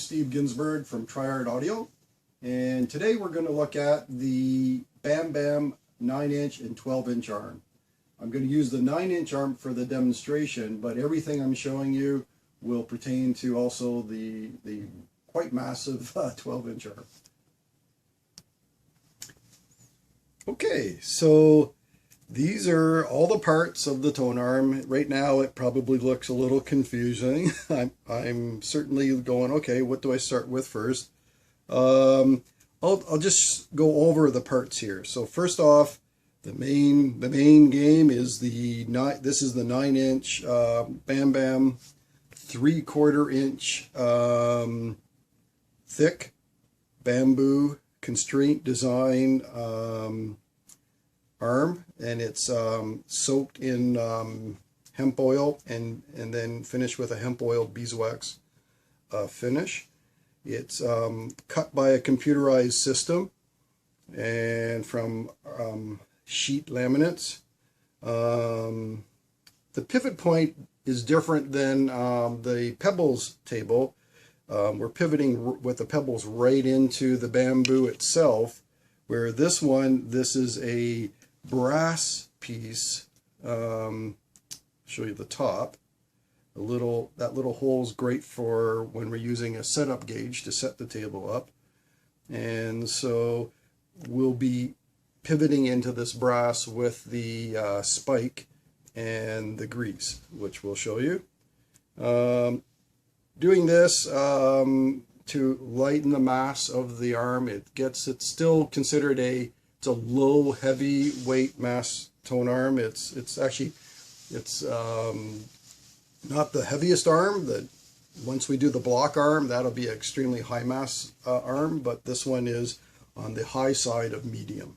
Steve Ginsberg from Triart Audio, and today we're going to look at the Bam Bam 9-inch and 12-inch arm. I'm going to use the 9-inch arm for the demonstration, but everything I'm showing you will pertain to also the quite massive 12-inch arm. Okay, so these are all the parts of the Tonearm. Right now it probably looks a little confusing. I'm certainly going, okay, what do I start with first? I'll just go over the parts here. So first off, the main game is this is the 9-inch Bam Bam 3/4 inch thick bamboo constraint design arm, and it's soaked in hemp oil and then finished with a hemp oil beeswax finish. It's cut by a computerized system and from sheet laminates. The pivot point is different than the pebbles table. We're pivoting with the pebbles right into the bamboo itself, where this is a brass piece. Show you the top. That little hole is great for when we're using a setup gauge to set the table up, and so we'll be pivoting into this brass with the spike and the grease, which we'll show you. Doing this to lighten the mass of the arm. It's still considered it's a low heavy weight mass tone arm. It's actually not the heaviest arm. That once we do the block arm, that'll be an extremely high mass arm, but this one is on the high side of medium.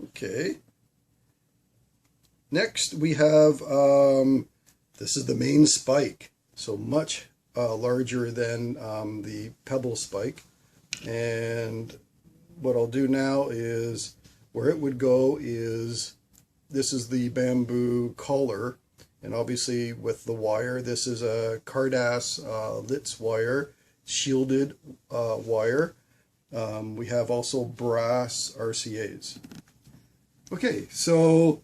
Okay. Next we have this is the main spike, so much larger than the pebble spike. And what I'll do now is, where it would go is, this is the bamboo collar, and obviously with the wire, this is a Cardass Litz wire, shielded wire. We have also brass RCAs. Okay, so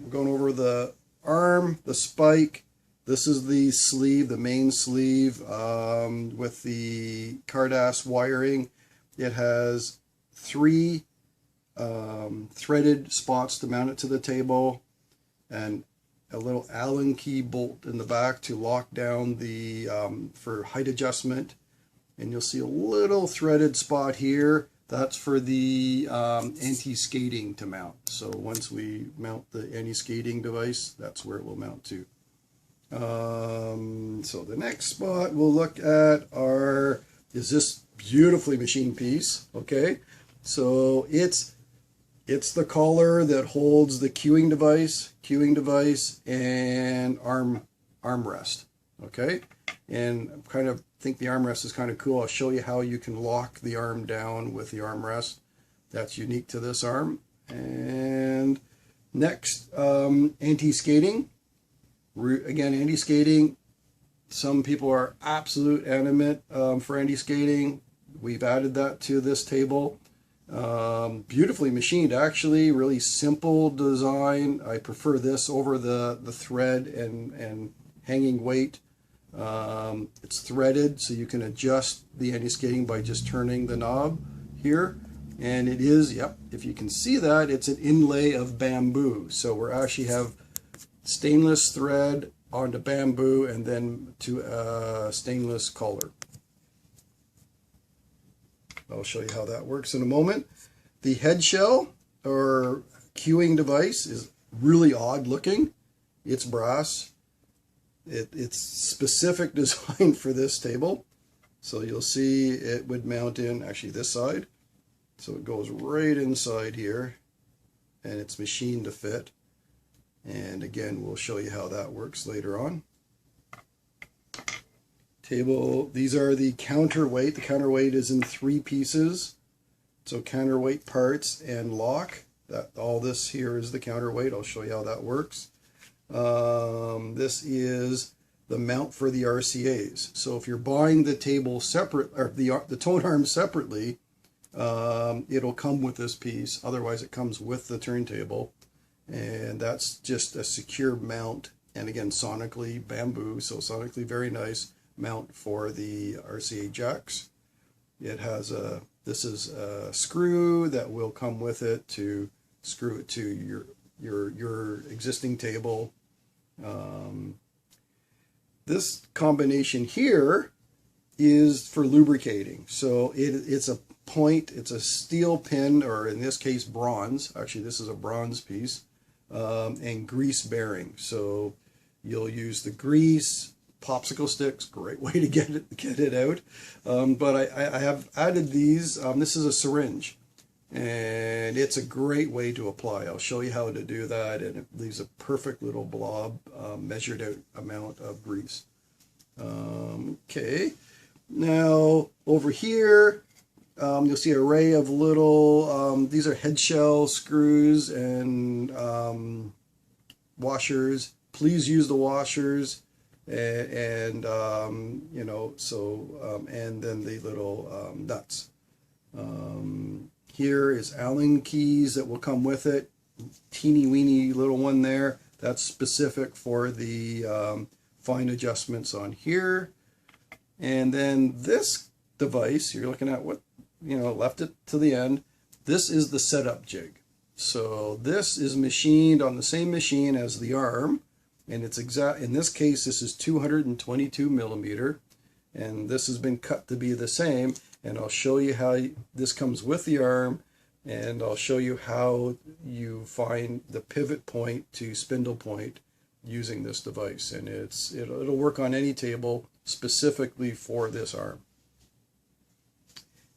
we're going over the arm, the spike. This is the sleeve, the main sleeve with the Cardass wiring. It has 3 threaded spots to mount it to the table, and a little Allen key bolt in the back to lock down the for height adjustment. And you'll see a little threaded spot here. That's for the anti-skating to mount. So once we mount the anti-skating device, that's where it will mount to. So the next spot we'll look at is this beautifully machined piece. Okay, so it's the collar that holds the cueing device and armrest. Okay, and I kind of think the armrest is kind of cool. I'll show you how you can lock the arm down with the armrest. That's unique to this arm. And next, anti-skating. Again, anti-skating. Some people are absolute adamant for anti-skating. We've added that to this table. Beautifully machined, actually. Really simple design. I prefer this over the thread and hanging weight. It's threaded, so you can adjust the anti-skating by just turning the knob here. And it is, yep, if you can see that, it's an inlay of bamboo. So we actually have stainless thread onto bamboo and then to a stainless collar. I'll show you how that works in a moment. The head shell or cueing device is really odd looking. It's brass. It's specific design for this table. So you'll see it would mount in actually this side. So it goes right inside here, and it's machined to fit. And again, we'll show you how that works later on. Table, these are the counterweight. The counterweight is in 3 pieces. So counterweight parts and lock. All this here is the counterweight. I'll show you how that works. This is the mount for the RCAs. So if you're buying the table separate, or the tone arm separately, it'll come with this piece. Otherwise it comes with the turntable, and that's just a secure mount, and again sonically bamboo, so sonically very nice mount for the RCA jacks. It has this is a screw that will come with it to screw it to your existing table. This combination here is for lubricating. So it's a point, it's a steel pin, or in this case bronze. Actually, this is a bronze piece, and grease bearing. So you'll use the grease, popsicle sticks, great way to get it out. But I have added these. This is a syringe, and it's a great way to apply. I'll show you how to do that, and it leaves a perfect little blob, measured out amount of grease. Okay, now over here you'll see an array of little, these are head shell screws and washers. Please use the washers, and you know, so and then the little nuts. Here is Allen keys that will come with it. Teeny weeny little one there. That's specific for the fine adjustments on here. And then this device, you're looking at what, you know, left it to the end. This is the setup jig. So this is machined on the same machine as the arm, and it's in this case this is 222 millimeter, and this has been cut to be the same. And I'll show you how this comes with the arm, and I'll show you how you find the pivot point to spindle point using this device. And it'll work on any table specifically for this arm.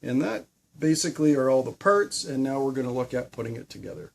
And that basically are all the parts, and now we're going to look at putting it together.